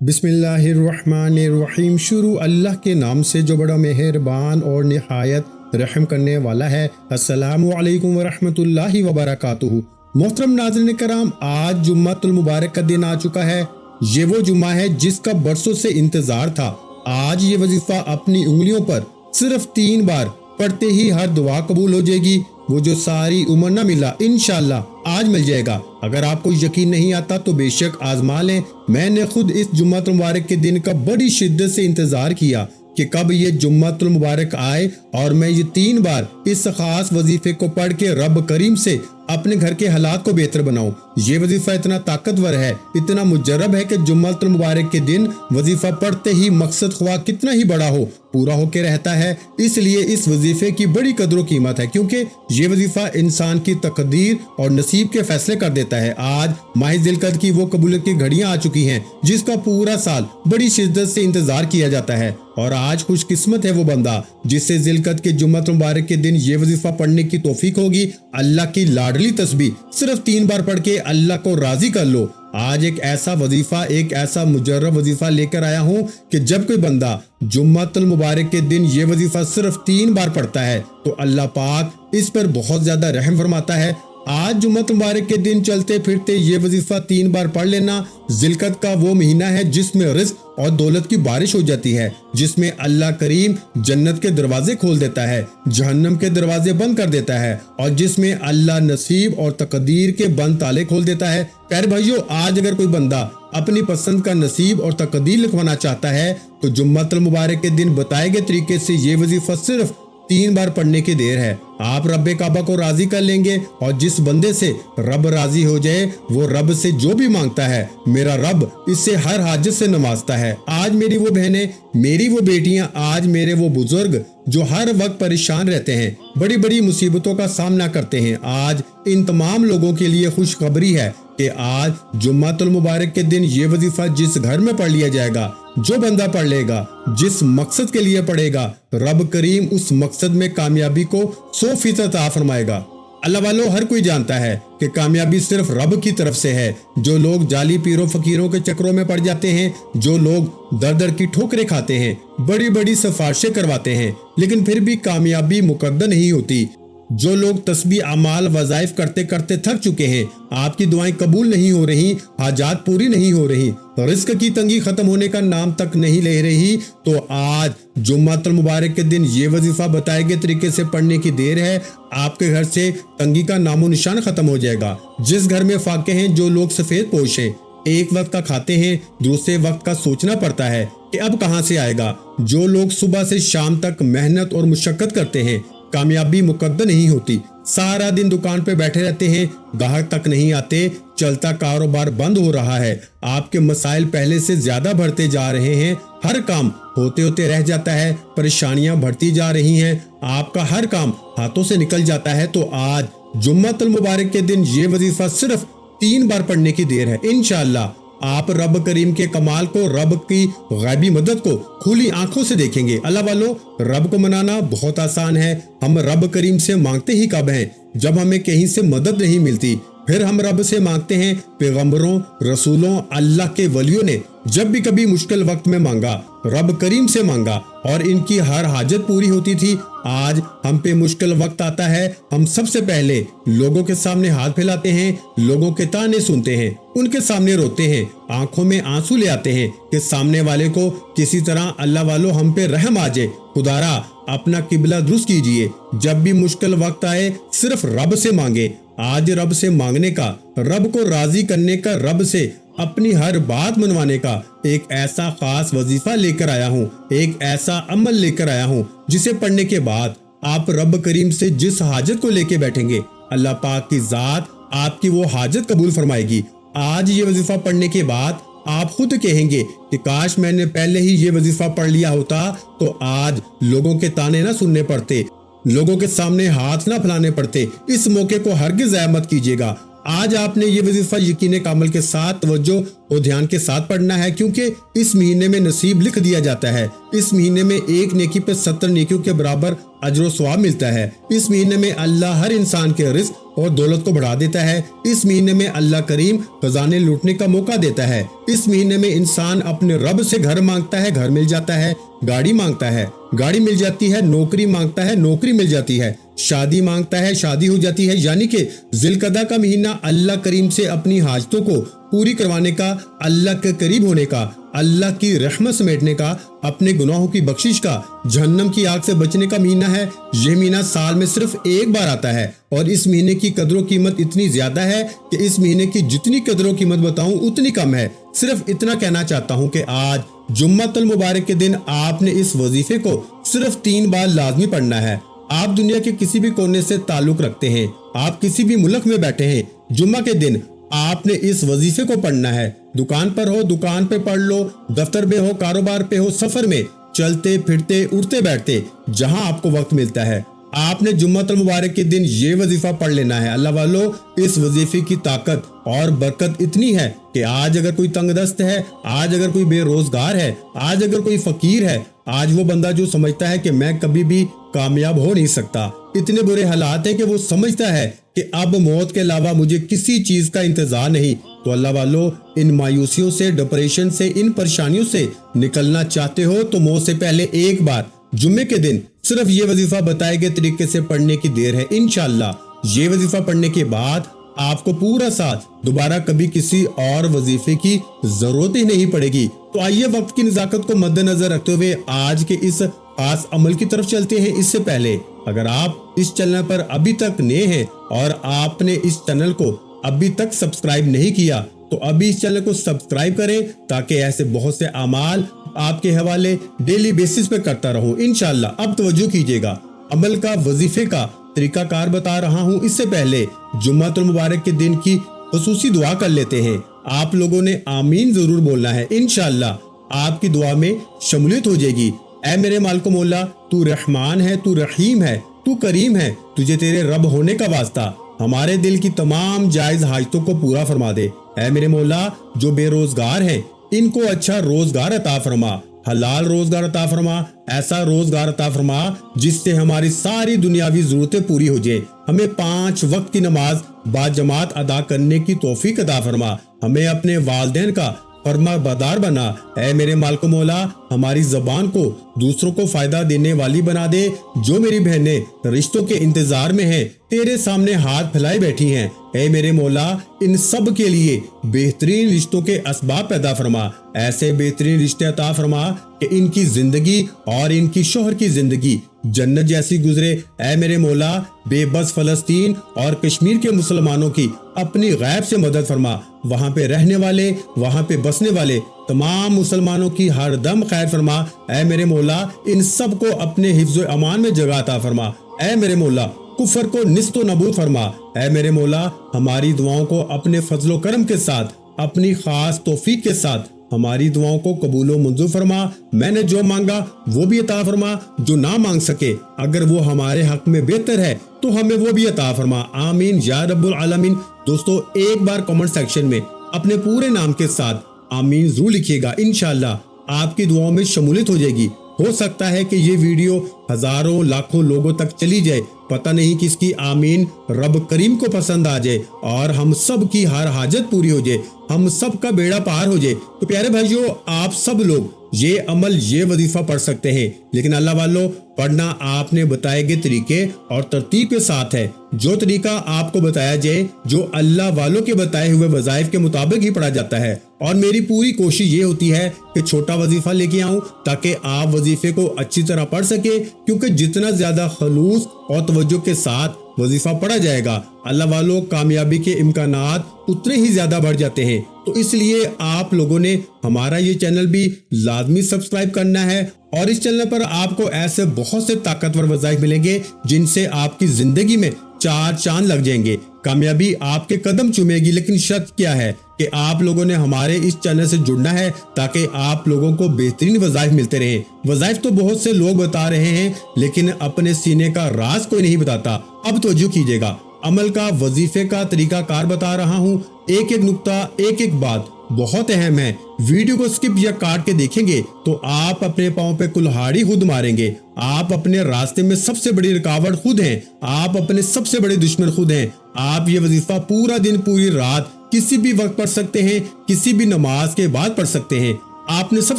बिस्मिल्लाहिर्रहमानिर्रहीम। शुरू अल्लाह के नाम से जो बड़ा मेहरबान और निहायत रहम करने वाला है। अस्सलामु अलैकुम वरहमतुल्लाहि वबरकातुहू। मोहतरम नाज़रीन कराम, आज जुम्मतुल मुबारक का दिन आ चुका है। ये वो जुम्मा है जिसका बरसों से इंतजार था। आज ये वजीफा अपनी उंगलियों पर सिर्फ 3 बार पढ़ते ही हर दुआ कबूल हो जाएगी। वो जो सारी उम्र न मिला, इंशाअल्लाह आज मिल जाएगा। अगर आपको यकीन नहीं आता तो बेशक आजमा लें। मैंने खुद इस जुम्मतुल मुबारक के दिन का बड़ी शिद्दत से इंतजार किया कि कब ये जुम्मतुल मुबारक आए और मैं ये 3 बार इस खास वजीफे को पढ़ के रब करीम से अपने घर के हालात को बेहतर बनाऊं। ये वजीफा इतना ताकतवर है, इतना मुजर्रब है कि जुम्मतुल मुबारक के दिन वजीफा पढ़ते ही मकसद ख्वाह कितना ही बड़ा हो पूरा होके रहता है। इसलिए इस वजीफे की बड़ी कदर कीमत है, क्योंकि ये वजीफा इंसान की तकदीर और नसीब के फैसले कर देता है। आज माह ज़िलक़द की वो कबूलियत की घड़ियां आ चुकी हैं जिसका पूरा साल बड़ी शिद्दत से इंतजार किया जाता है। और आज खुशकिस्मत है वो बंदा जिससे ज़िलक़द के जुम्मतुल मुबारक के दिन ये वजीफा पढ़ने की तौफीक होगी। अल्लाह की लाडली तस्बीह सिर्फ 3 बार पढ़ के अल्लाह को राजी कर लो। आज एक ऐसा वजीफा, एक ऐसा मुजर्रब वजीफा लेकर आया हूँ कि जब कोई बंदा जुम्मतुल मुबारक के दिन ये वजीफा सिर्फ 3 बार पढ़ता है तो अल्लाह पाक इस पर बहुत ज्यादा रहम फरमाता है। आज जुम्मतुल मुबारक के दिन चलते फिरते ये वजीफा 3 बार पढ़ लेना। ज़िलक़द का वो महीना है जिसमें रिज़्क़ और दौलत की बारिश हो जाती है, जिसमें अल्लाह करीम जन्नत के दरवाजे खोल देता है, जहन्नम के दरवाजे बंद कर देता है और जिसमें अल्लाह नसीब और तकदीर के बंद ताले खोल देता है। प्यारे भाइयों, आज अगर कोई बंदा अपनी पसंद का नसीब और तकदीर लिखवाना चाहता है तो जुम्मतुल मुबारक के दिन बताए गए तरीके से ये वजीफा सिर्फ 3 बार पढ़ने की देर है। आप रब काबा को राजी कर लेंगे और जिस बंदे से रब राजी हो जाए वो रब से जो भी मांगता है मेरा रब इससे हर हाजत से नवाजता है। आज मेरी वो बहनें, मेरी वो बेटियां, आज मेरे वो बुजुर्ग जो हर वक्त परेशान रहते हैं, बड़ी बड़ी मुसीबतों का सामना करते हैं, आज इन तमाम लोगों के लिए खुशखबरी है कि आज जुम्मतुल मुबारक के दिन ये वजीफा जिस घर में पढ़ लिया जाएगा, जो बंदा पढ़ लेगा, जिस मकसद के लिए पढ़ेगा, रब करीम उस मकसद में कामयाबी को 100% अता फरमाएगा। अल्लाह वालों, हर कोई जानता है कि कामयाबी सिर्फ रब की तरफ से है। जो लोग जाली पीरों फकीरों के चक्रों में पड़ जाते हैं, जो लोग दर दर की ठोकरें खाते हैं, बड़ी बड़ी सिफारिशें करवाते हैं, लेकिन फिर भी कामयाबी मुकद्दर नहीं होती, जो लोग तस्बीह अमाल वज़ाइफ करते करते थक चुके हैं, आपकी दुआएं कबूल नहीं हो रही, हाजात पूरी नहीं हो रही, रिस्क की तंगी खत्म होने का नाम तक नहीं ले रही, तो आज जुम्मतुल मुबारक के दिन ये वजीफा बताए गए तरीके से पढ़ने की देर है। आपके घर से तंगी का नामो निशान खत्म हो जाएगा। जिस घर में फाके हैं, जो लोग सफेद पोश हैं, एक वक्त का खाते हैं, दूसरे वक्त का सोचना पड़ता है कि अब कहां से आएगा, जो लोग सुबह से शाम तक मेहनत और मुशक्कत करते हैं, कामयाबी मुकद्दर नहीं होती, सारा दिन दुकान पे बैठे रहते हैं, ग्राहक तक नहीं आते, चलता कारोबार बंद हो रहा है, आपके मसाइल पहले से ज्यादा बढ़ते जा रहे हैं, हर काम होते होते रह जाता है, परेशानियां बढ़ती जा रही हैं, आपका हर काम हाथों से निकल जाता है, तो आज जुम्मतुल मुबारक के दिन ये वजीफा सिर्फ 3 बार पढ़ने की देर है। इंशाअल्लाह आप रब करीम के कमाल को, रब की गैबी मदद को खुली आंखों से देखेंगे। अल्लाह वालों, रब को मनाना बहुत आसान है। हम रब करीम से मांगते ही कब हैं? जब हमें कहीं से मदद नहीं मिलती, फिर हम रब से मांगते हैं। पैगंबरों, रसूलों, अल्लाह के वलियों ने जब भी कभी मुश्किल वक्त में मांगा, रब करीम से मांगा और इनकी हर हाजत पूरी होती थी। आज हम पे मुश्किल वक्त आता है, हम सबसे पहले लोगों के सामने हाथ फैलाते हैं, लोगों के ताने सुनते हैं, उनके सामने रोते हैं, आंखों में आंसू ले आते हैं कि सामने वाले को किसी तरह अल्लाह वालों हम पे रहम आ जाए। खुदारा अपना किबला दुरुस्त कीजिए। जब भी मुश्किल वक्त आए सिर्फ रब से मांगे। आज रब से मांगने का, रब को राजी करने का, रब से अपनी हर बात मनवाने का एक ऐसा खास वजीफा लेकर आया हूँ, एक ऐसा अमल लेकर आया हूँ जिसे पढ़ने के बाद आप रब करीम से जिस हाजत को लेके बैठेंगे, अल्लाह पाक की जात आपकी वो हाजत कबूल फरमाएगी। आज ये वजीफा पढ़ने के बाद आप खुद कहेंगे कि काश मैंने पहले ही ये वजीफा पढ़ लिया होता तो आज लोगों के ताने ना सुनने पड़ते, लोगों के सामने हाथ ना फैलाने पड़ते। इस मौके को हरगिज़ ज़ाया मत कीजिएगा। आज आपने ये वजीफा यकीन कामिल के साथ, तवज्जो और ध्यान के साथ पढ़ना है, क्योंकि इस महीने में नसीब लिख दिया जाता है। इस महीने में एक नेकी पे 70 नेकियों के बराबर अजर व सवाब मिलता है। इस महीने में अल्लाह हर इंसान के रिस्क और दौलत को बढ़ा देता है। इस महीने में अल्लाह करीम खजाने लूटने का मौका देता है। इस महीने में इंसान अपने रब से घर मांगता है, घर मिल जाता है। गाड़ी मांगता है, गाड़ी मिल जाती है। नौकरी मांगता है, नौकरी मिल जाती है। शादी मांगता है, शादी हो जाती है। यानी कि जिलकदा का महीना अल्लाह करीम से अपनी हाजतों को पूरी करवाने का, अल्लाह के करीब होने का, अल्लाह की रहमत समेटने का, अपने गुनाहों की बख्शिश का, जहन्नम की आग से बचने का महीना है। ये महीना साल में सिर्फ एक बार आता है और इस महीने की कदर कीमत इतनी ज्यादा है कि इस महीने की जितनी कदर कीमत बताऊं उतनी कम है। सिर्फ इतना कहना चाहता हूं कि आज जुम्मतुल मुबारक के दिन आपने इस वजीफे को सिर्फ 3 बार लाजमी पढ़ना है। आप दुनिया के किसी भी कोने से ताल्लुक रखते हैं, आप किसी भी मुल्क में बैठे हैं, जुम्मा के दिन आपने इस वजीफे को पढ़ना है। दुकान पर हो, दुकान पे पढ़ लो, दफ्तर में हो, कारोबार पे हो, सफर में, चलते फिरते उठते बैठते, जहां आपको वक्त मिलता है, आपने जुम्मतुल मुबारक के दिन ये वजीफा पढ़ लेना है। अल्लाह वालों, इस वजीफे की ताकत और बरकत इतनी है कि आज अगर कोई तंगदस्त है, आज अगर कोई बेरोजगार है, आज अगर कोई फकीर है, आज वो बंदा जो समझता है कि मैं कभी भी कामयाब हो नहीं सकता, इतने बुरे हालात हैं कि वो समझता है कि अब मौत के अलावा मुझे किसी चीज का इंतजार नहीं, तो अल्लाह वालों, इन मायूसियों से, डिप्रेशन से, इन परेशानियों से निकलना चाहते हो तो मौत से पहले एक बार जुम्मे के दिन सिर्फ ये वजीफा बताए गए तरीके से पढ़ने की देर है। इंशाअल्लाह ये वजीफा पढ़ने के बाद आपको पूरा साल दोबारा कभी किसी और वजीफे की जरूरत ही नहीं पड़ेगी। तो आइए वक्त की नजाकत को मद्देनजर रखते हुए आज के इस खास अमल की तरफ चलते हैं। इससे पहले अगर आप इस चैनल पर अभी तक नए हैं और आपने इस चैनल को अभी तक सब्सक्राइब नहीं किया तो अभी इस चैनल को सब्सक्राइब करें ताकि ऐसे बहुत से अमाल आपके हवाले डेली बेसिस पे करता रहूं इंशाअल्लाह। अब तवज्जो कीजिएगा, अमल का, वजीफे का तरीका कार बता रहा हूं। इससे पहले जुम्मतुल मुबारक के दिन की खुसूसी दुआ कर लेते हैं। आप लोगों ने आमीन जरूर बोलना है, इंशाअल्लाह आपकी दुआ में शमूलियत हो जाएगी। ऐ मेरे मालिक मौला, तू रहमान है, तू रहीम है, तू करीम है, तुझे तेरे रब होने का वास्ता हमारे दिल की तमाम जायज हाजतों को पूरा फरमा दे। ऐ मेरे मौला, जो बेरोजगार हैं इनको अच्छा रोजगार अता फरमा, हलाल रोजगार अता फरमा, ऐसा रोजगार अता फरमा जिससे हमारी सारी दुनियावी जरूरतें पूरी हो जाए। हमें 5 वक्त की नमाज बाजमात अदा करने की तौफीक अता फरमा, हमें अपने वालिदैन का फरमा बरदार बना। ऐ मेरे मालिक मौला, हमारी जबान को दूसरों को फायदा देने वाली बना दे। जो मेरी बहनें रिश्तों के इंतजार में हैं, तेरे सामने हाथ फैलाए बैठी हैं, ऐ मेरे मौला, इन सब के लिए बेहतरीन रिश्तों के असबाब पैदा फरमा। ऐसे बेहतरीन रिश्ते अता फरमा कि इनकी जिंदगी और इनकी शोहर की जिंदगी जन्नत जैसी गुजरे। ऐ मेरे मौला, बेबस फलस्तीन और कश्मीर के मुसलमानों की अपनी गैब से मदद फरमा। वहाँ पे रहने वाले, वहाँ पे बसने वाले तमाम मुसलमानों की हर दम खैर फरमा। ऐ मेरे मौला, इन सब को अपने हिफ्ज़ व अमान में जगह अता फरमा। ऐ मेरे मौला, कुफर को निस्तो नबूद फरमा। ऐ मेरे मौला, हमारी दुआओं को अपने फजलो करम के साथ, अपनी खास तौफीक के साथ हमारी दुआओं को कबूल व मंजूर फरमा। मैंने जो मांगा वो भी अता फरमा, जो ना मांग सके अगर वो हमारे हक में बेहतर है तो हमें वो भी अता फरमा। आमीन या रब्बुल आलमीन। दोस्तों, एक बार कमेंट सेक्शन में अपने पूरे नाम के साथ आमीन जरूर लिखिएगा, इंशाअल्लाह आपकी दुआओं में शमूलियत हो जाएगी। हो सकता है कि ये वीडियो हजारों लाखों लोगों तक चली जाए, पता नहीं किसकी आमीन रब करीम को पसंद आ जाए और हम सब की हर हाजत पूरी हो जाए, हम सब का बेड़ा पार हो जाए। तो प्यारे भाइयों, आप सब लोग ये अमल, ये वजीफा पढ़ सकते हैं, लेकिन अल्लाह वालों, पढ़ना आपने बताए गए तरीके और तरतीब के साथ है। जो तरीका आपको बताया जाए, जो अल्लाह वालों के बताए हुए वज़ाइफ के मुताबिक ही पढ़ा जाता है। और मेरी पूरी कोशिश ये होती है कि छोटा वजीफा लेके आऊं ताकि आप वजीफे को अच्छी तरह पढ़ सके, क्योंकि जितना ज्यादा खलूस और तवज्जो के साथ वजीफा पढ़ा जाएगा, अल्लाह वालों, कामयाबी के इम्कानात उतने ही ज्यादा बढ़ जाते हैं। तो इसलिए आप लोगों ने हमारा ये चैनल भी लाजमी सब्सक्राइब करना है और इस चैनल पर आपको ऐसे बहुत से ताकतवर वज़ाइफ मिलेंगे जिनसे आपकी जिंदगी में 4 चांद लग जाएंगे, कामयाबी आपके कदम चूमेगी। लेकिन शर्त क्या है कि आप लोगों ने हमारे इस चैनल से जुड़ना है ताकि आप लोगों को बेहतरीन वज़ाइफ मिलते रहे। वज़ाइफ तो बहुत से लोग बता रहे हैं, लेकिन अपने सीने का राज कोई नहीं बताता। अब तवज्जो कीजिएगा, अमल का, वजीफे का तरीका कार बता रहा हूँ। एक एक नुक्ता, एक एक बात बहुत अहम है। ویڈیو کو سکپ یا کاٹ کے دیکھیں گے تو آپ اپنے پاؤں پہ کلہاڑی خود ماریں گے۔ آپ اپنے راستے میں سب سے بڑی رکاوٹ خود ہیں، آپ اپنے سب سے بڑے دشمن خود ہیں۔ آپ یہ وظیفہ پورا دن پوری رات کسی بھی وقت پڑھ سکتے ہیں، کسی بھی نماز کے بعد پڑھ سکتے ہیں۔ آپ نے سب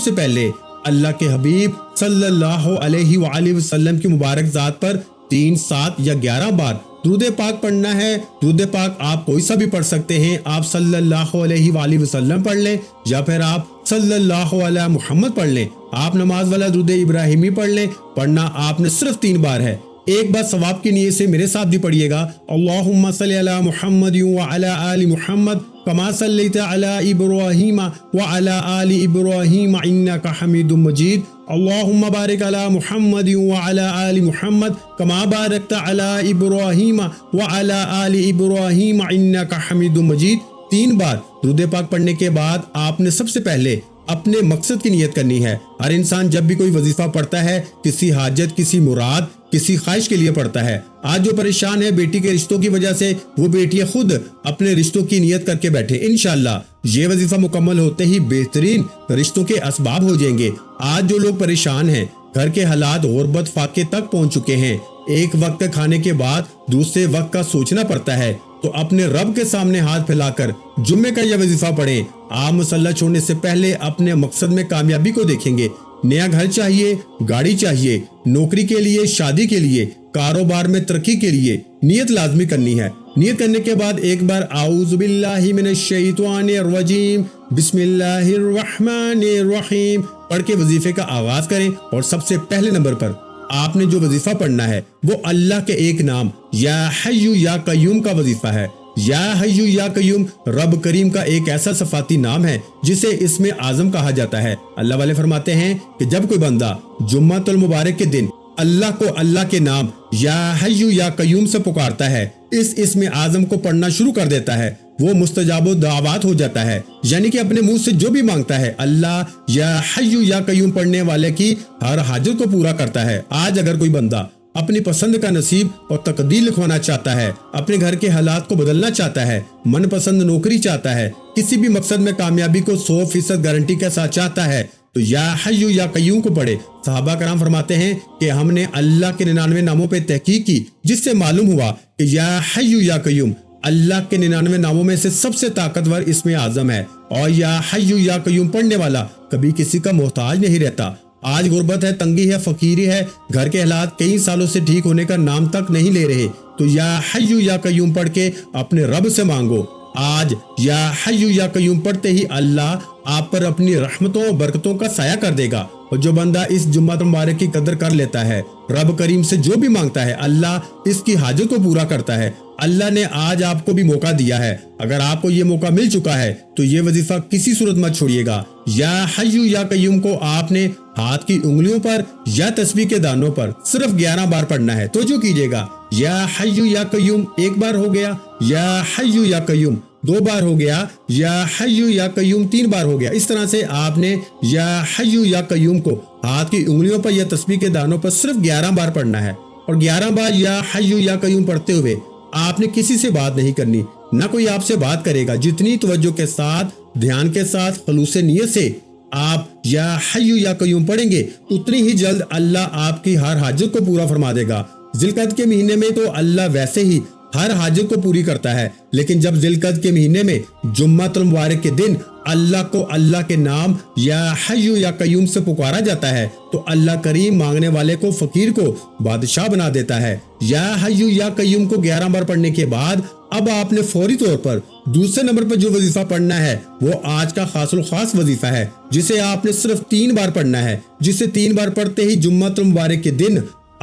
سے پہلے اللہ کے حبیب صلی اللہ علیہ وآلہ وسلم کی مبارک ذات پر 3، 7 یا 11 بار درود پاک پڑھنا ہے۔ درود پاک آپ کوئی سا بھی پڑھ سکتے ہیں، آپ صلی اللہ علیہ وآلہ وسلم پڑھ لیں یا پھر آپ صلی اللہ علیہ محمد پڑھ لیں۔ آپ نماز والا درود ابراہیمی پڑھ لیں۔ پڑھنا آپ نے صرف 3 بار ہے۔ ایک بار ثواب کی نیت سے میرے ساتھ بھی پڑھیے گا، اللہم صلی علی محمد وعلی آل محمد کما صلیت علی ابراہیم وعلی آل ابراہیم انک حمید مجید، اللہم بارک علی محمد وعلی آل محمد کما بارکت علی ابراہیم وعلی آل ابراہیم انک حمید مجید۔ 3 بار درود پاک پڑھنے کے بعد آپ نے سب سے پہلے اپنے مقصد کی نیت کرنی ہے۔ ہر انسان جب بھی کوئی وظیفہ پڑھتا ہے کسی حاجت، کسی مراد، کسی خواہش کے لیے پڑھتا ہے۔ آج جو پریشان ہے بیٹی کے رشتوں کی وجہ سے، وہ بیٹیاں خود اپنے رشتوں کی نیت کر کے بیٹھے، انشاءاللہ یہ وظیفہ مکمل ہوتے ہی بہترین رشتوں کے اسباب ہو جائیں گے۔ آج جو لوگ پریشان ہیں، گھر کے حالات غربت فاقے تک پہنچ چکے ہیں، ایک وقت کھانے کے بعد دوسرے وقت کا سوچنا پڑتا ہے، تو اپنے رب کے سامنے ہاتھ پھیلا کر جمعے کا یہ وظیفہ پڑھیں۔ آپ مصلی چھوڑنے سے پہلے اپنے مقصد میں کامیابی کو دیکھیں گے۔ نیا گھر چاہیے، گاڑی چاہیے، نوکری کے لیے، شادی کے لیے، کاروبار میں ترقی کے لیے نیت لازمی کرنی ہے۔ نیت کرنے کے بعد ایک بار اعوذ باللہ من الشیطان الرجیم بسم اللہ الرحمن الرحیم پڑھ کے وظیفے کا آغاز کریں۔ اور سب سے پہلے نمبر پر آپ نے جو وظیفہ پڑھنا ہے وہ اللہ کے ایک نام یا حی یا قیوم کا وظیفہ ہے۔ یا حی یا قیوم رب کریم کا ایک ایسا صفاتی نام ہے جسے اسم اعظم کہا جاتا ہے۔ اللہ والے فرماتے ہیں کہ جب کوئی بندہ جمعۃ المبارک کے دن اللہ کو اللہ کے نام یا حی یا قیوم سے پکارتا ہے، اس اسم اعظم کو پڑھنا شروع کر دیتا ہے، وہ مستجاب الدعوات ہو جاتا ہے، یعنی کہ اپنے منہ سے جو بھی مانگتا ہے اللہ یا حی یا قیوم پڑھنے والے کی ہر حاجت کو پورا کرتا ہے۔ آج اگر کوئی بندہ اپنی پسند کا نصیب اور تقدیر لکھوانا چاہتا ہے، اپنے گھر کے حالات کو بدلنا چاہتا ہے، من پسند نوکری چاہتا ہے، کسی بھی مقصد میں کامیابی کو 100% گارنٹی کے ساتھ چاہتا ہے، تو یا حی یا قیوم کو پڑھے۔ صحابہ کرام فرماتے ہیں کہ ہم نے اللہ کے 99 ناموں پہ تحقیق کی، جس سے معلوم ہوا کہ یا حی یا قیوم اللہ کے 99 ناموں میں سے سب سے طاقتور اسم اعظم ہے، اور یا حی یا قیوم پڑھنے والا کبھی کسی کا محتاج نہیں رہتا۔ آج غربت ہے، تنگی ہے، فقیری ہے، گھر کے حالات کئی سالوں سے ٹھیک ہونے کا نام تک نہیں لے رہے، تو یا حی یا قیوم پڑھ کے اپنے رب سے مانگو۔ آج یا حی یا قیوم پڑھتے ہی اللہ آپ پر اپنی رحمتوں اور برکتوں کا سایہ کر دے گا۔ اور جو بندہ اس جمعہ مبارک کی قدر کر لیتا ہے، رب کریم سے جو بھی مانگتا ہے اللہ اس کی حاجت کو پورا کرتا ہے۔ اللہ نے آج آپ کو بھی موقع دیا ہے، اگر آپ کو یہ موقع مل چکا ہے تو یہ وظیفہ کسی صورت مت چھوڑیے گا۔ یا حی یا قیوم کو آپ نے ہاتھ کی انگلیوں پر یا تسبیح کے دانوں پر صرف 11 بار پڑھنا ہے۔ توجہ کیجیے گا، یا حی یا قیوم 1 بار ہو گیا، یا حی یا قیوم 2 بار ہو گیا، یا حی یا قیوم 3 بار ہو گیا۔ اس طرح سے آپ نے یا حی یا قیوم کو ہاتھ کی انگلیوں پر یا تسبیح کے دانوں پر صرف 11 بار پڑھنا ہے۔ اور 11 بار یا حی یا قیوم پڑھتے ہوئے آپ نے کسی سے بات نہیں کرنی، نہ کوئی آپ سے بات کرے گا۔ جتنی توجہ کے ساتھ، دھیان کے ساتھ، خلوص نیت سے آپ یا حی یا قیوم پڑھیں گے، اتنی ہی جلد اللہ آپ کی ہر حاجت کو پورا فرما دے گا۔ ذی القعدہ کے مہینے میں تو اللہ ویسے ہی ہر حاجت کو پوری کرتا ہے، لیکن جب ذی القعدہ کے مہینے میں جمعہ المبارک کے دن اللہ کو اللہ کے نام یا حی یا قیوم سے پکارا جاتا ہے تو اللہ کریم مانگنے والے کو، فقیر کو بادشاہ بنا دیتا ہے۔ یا حی یا قیوم کو 11 بار پڑھنے کے بعد اب آپ نے فوری طور پر دوسرے نمبر پر جو وظیفہ پڑھنا ہے وہ آج کا خاص الخاص وظیفہ ہے، جسے آپ نے صرف 3 بار پڑھنا ہے، جسے 3 بار پڑھتے ہی جمعہ المبارک کے دن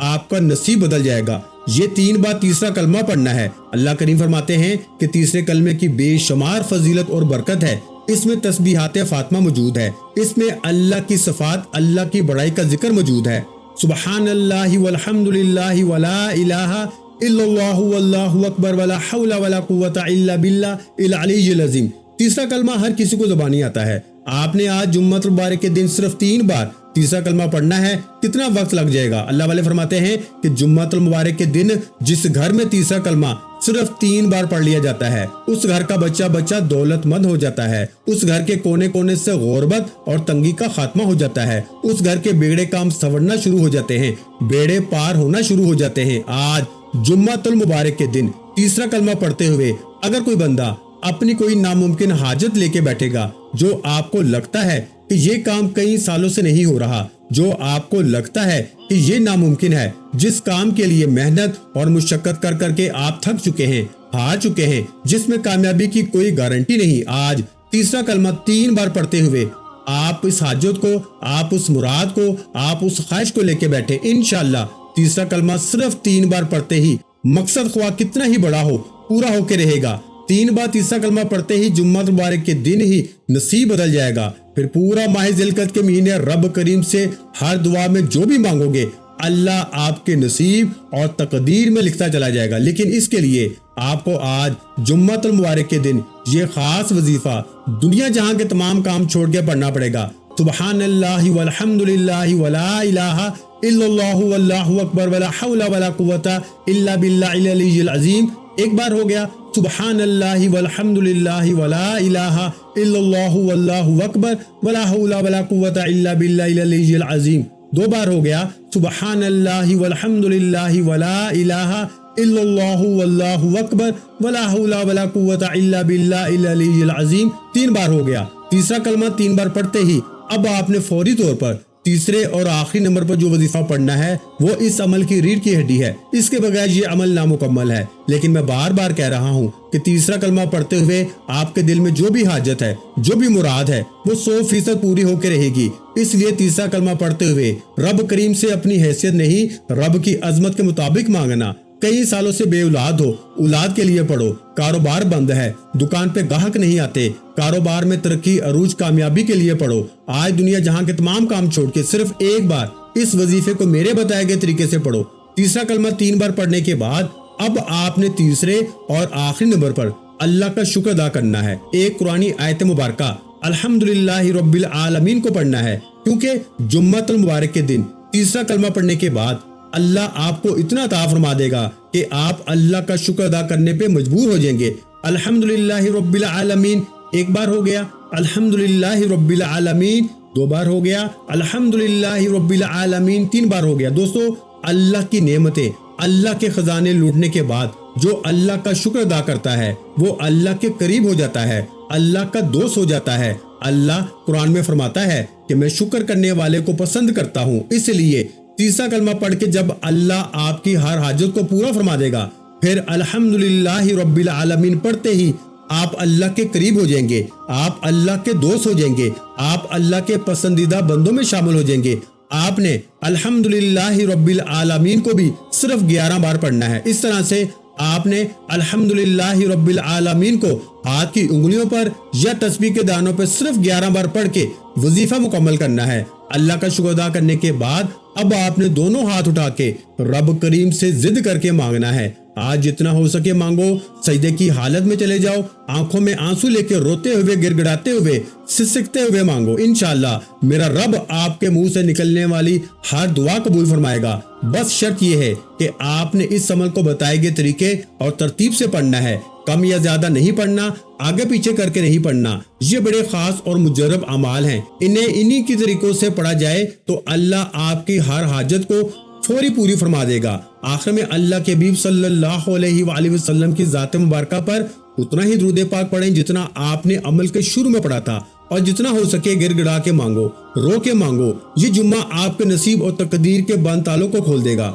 آپ کا نصیب بدل جائے گا۔ یہ 3 بار تیسرا کلمہ پڑھنا ہے۔ اللہ کریم فرماتے ہیں کہ تیسرے کلمے کی بے شمار فضیلت اور برکت ہے، اس میں تسبیحات فاطمہ موجود ہے، اس میں اللہ کی صفات، اللہ کی بڑائی کا ذکر موجود ہے۔ سبحان اللہ والحمد للہ ولا الہ الا اللہ واللہ اکبر ولا حول ولا قوت الا باللہ العلی العظیم۔ تیسرا کلمہ ہر کسی کو زبانی آتا ہے، آپ نے آج جمعۃ المبارک کے دن صرف 3 بار تیسرا کلمہ پڑھنا ہے، کتنا وقت لگ جائے گا؟ اللہ والے فرماتے ہیں کہ جمعۃ المبارک کے دن جس گھر میں تیسرا کلمہ صرف 3 بار پڑھ لیا جاتا ہے، اس گھر کا بچہ دولت مند ہو جاتا ہے، اس گھر کے کونے کونے سے غربت اور تنگی کا خاتمہ ہو جاتا ہے، اس گھر کے بگڑے کام سنورنا شروع ہو جاتے ہیں، بیڑے پار ہونا شروع ہو جاتے ہیں۔ آج جمعۃ المبارک کے دن تیسرا کلمہ پڑھتے ہوئے اگر کوئی بندہ اپنی کوئی ناممکن حاجت لے کے بیٹھے گا، جو آپ کو لگتا ہے کہ یہ کام کئی سالوں سے نہیں ہو رہا، جو آپ کو لگتا ہے کہ یہ ناممکن ہے، جس کام کے لیے محنت اور مشقت کر کر کے آپ تھک چکے ہیں، ہار چکے ہیں، جس میں کامیابی کی کوئی گارنٹی نہیں، آج تیسرا کلمہ 3 بار پڑھتے ہوئے آپ اس حاجت کو، آپ اس مراد کو، آپ اس خواہش کو لے کے بیٹھے، انشاءاللہ تیسرا کلمہ صرف 3 بار پڑھتے ہی مقصد خواہ کتنا ہی بڑا ہو پورا ہو کے رہے گا۔ 3 بار تیسرا کلمہ پڑھتے ہی جمعۃ مبارک کے دن ہی نصیب بدل جائے گا۔ پھر پورا ماہ ذی القعدہ کے مہینے رب کریم سے ہر دعا میں جو بھی مانگو گے اللہ آپ کے نصیب اور تقدیر میں لکھتا چلا جائے گا۔ لیکن اس کے لیے آپ کو آج جمعۃ المبارک کے دن یہ خاص وظیفہ دنیا جہاں کے تمام کام چھوڑ کے پڑھنا پڑے گا۔ سبحان اللہ والحمد للہ ولا الہ الا اللہ واللہ اکبر ولا حول ولا قوت الا باللہ العلی العظیم۔ ایک بار ہو گیا سبحان اللہ والحمد للہ ولا الہ الا اللہ واللہ اکبر ولا حول ولا قوت الا باللہ العلی العظیم۔ 2 بار ہو گیا سبحان اللہ والحمد للہ ولا الہ الا اللہ واللہ اکبر ولا حول ولا قوت الا باللہ العلی العظیم۔ 3 بار ہو گیا۔ تیسرا کلمہ 3 بار پڑھتے ہی اب آپ نے فوری طور پر تیسرے اور آخری نمبر پر جو وظیفہ پڑھنا ہے وہ اس عمل کی ریڑھ کی ہڈی ہے، اس کے بغیر یہ عمل نامکمل ہے۔ لیکن میں بار بار کہہ رہا ہوں کہ تیسرا کلمہ پڑھتے ہوئے آپ کے دل میں جو بھی حاجت ہے، جو بھی مراد ہے، وہ 100% پوری ہو کے رہے گی۔ اس لیے تیسرا کلمہ پڑھتے ہوئے رب کریم سے اپنی حیثیت نہیں، رب کی عظمت کے مطابق مانگنا۔ کئی سالوں سے بے اولاد ہو، اولاد کے لیے پڑھو، کاروبار بند ہے، دکان پہ گاہک نہیں آتے، کاروبار میں ترقی عروج کامیابی کے لیے پڑھو۔ آج دنیا جہاں کے تمام کام چھوڑ کے صرف ایک بار اس وظیفے کو میرے بتائے گئے طریقے سے پڑھو۔ تیسرا کلمہ 3 بار پڑھنے کے بعد اب آپ نے تیسرے اور آخری نمبر پر اللہ کا شکر ادا کرنا ہے۔ ایک قرآنی آیت مبارکہ الحمدللہ رب العالمین کو پڑھنا ہے، کیونکہ جمعۃ المبارک کے دن تیسرا کلمہ پڑھنے کے بعد اللہ آپ کو اتنا عطا فرما دے گا کہ آپ اللہ کا شکر ادا کرنے پہ مجبور ہو جائیں گے۔ الحمدللہ رب العالمین 1 بار ہو گیا، الحمدللہ رب العالمین 2 بار ہو گیا، الحمدللہ رب العالمین 3 بار ہو گیا۔ دوستو، اللہ کی نعمتیں، اللہ کے خزانے لوٹنے کے بعد جو اللہ کا شکر ادا کرتا ہے وہ اللہ کے قریب ہو جاتا ہے، اللہ کا دوست ہو جاتا ہے۔ اللہ قرآن میں فرماتا ہے کہ میں شکر کرنے والے کو پسند کرتا ہوں۔ اس لیے تیسرا کلمہ پڑھ کے جب اللہ آپ کی ہر حاجت کو پورا فرما دے گا، پھر الحمدللہ رب العالمین پڑھتے ہی آپ اللہ کے قریب ہو جائیں گے، آپ اللہ کے دوست ہو جائیں گے، آپ اللہ کے پسندیدہ بندوں میں شامل ہو جائیں گے۔ آپ نے الحمدللہ رب العالمین کو بھی صرف 11 بار پڑھنا ہے۔ اس طرح سے آپ نے الحمدللہ رب العالمین کو ہاتھ کی انگلیوں پر یا تسبیح کے دانوں پر صرف 11 بار پڑھ کے وظیفہ مکمل کرنا ہے۔ اللہ کا شکر ادا کرنے کے بعد اب آپ نے دونوں ہاتھ اٹھا کے رب کریم سے ضد کر کے مانگنا ہے۔ آج جتنا ہو سکے مانگو، سجدے کی حالت میں چلے جاؤ، آنکھوں میں آنسو لے کے روتے ہوئے، گڑ گڑاتے ہوئے، سسکتے ہوئے مانگو۔ انشاءاللہ میرا رب آپ کے منہ سے نکلنے والی ہر دعا قبول فرمائے گا۔ بس شرط یہ ہے کہ آپ نے اس عمل کو بتائے گئے طریقے اور ترتیب سے پڑھنا ہے، کم یا زیادہ نہیں پڑھنا، آگے پیچھے کر کے نہیں پڑھنا۔ یہ بڑے خاص اور مجرب اعمال ہیں، انہی کی طریقوں سے پڑھا جائے تو اللہ آپ کی ہر حاجت کو فوری پوری فرما دے گا۔ آخر میں اللہ کے حبیب صلی اللہ علیہ وآلہ وسلم کی ذات مبارکہ پر اتنا ہی درود پاک پڑھیں جتنا آپ نے عمل کے شروع میں پڑھا تھا، اور جتنا ہو سکے گڑ گڑا کے مانگو، رو کے مانگو۔ یہ جمعہ آپ کے نصیب اور تقدیر کے بند تالوں کو کھول دے گا۔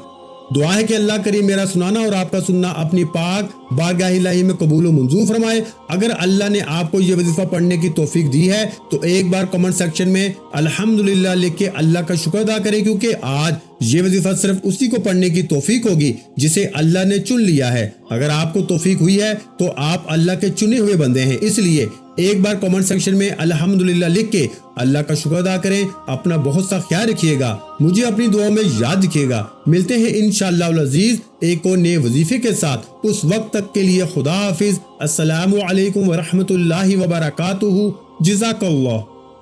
دعا ہے کہ اللہ کریم میرا سنانا اور آپ کا سننا اپنی پاک بارگاہ الہی میں قبول و منظور فرمائے۔ اگر اللہ نے آپ کو یہ وظیفہ پڑھنے کی توفیق دی ہے تو ایک بار کمنٹ سیکشن میں الحمدللہ لکھ کے اللہ کا شکر ادا کریں، کیونکہ آج یہ وظیفہ صرف اسی کو پڑھنے کی توفیق ہوگی جسے اللہ نے چن لیا ہے۔ اگر آپ کو توفیق ہوئی ہے تو آپ اللہ کے چنے ہوئے بندے ہیں، اس لیے ایک بار کمنٹ سیکشن میں الحمدللہ لکھ کے اللہ کا شکر ادا کریں۔ اپنا بہت سا خیال رکھیے گا، مجھے اپنی دعاؤں میں یاد رکھیے گا۔ ملتے ہیں انشاءاللہ العزیز ایک اور نئے وظیفے کے ساتھ، اس وقت تک کے لیے خدا حافظ۔ السلام علیکم ورحمۃ اللہ وبرکاتہ۔ جزاک اللہ۔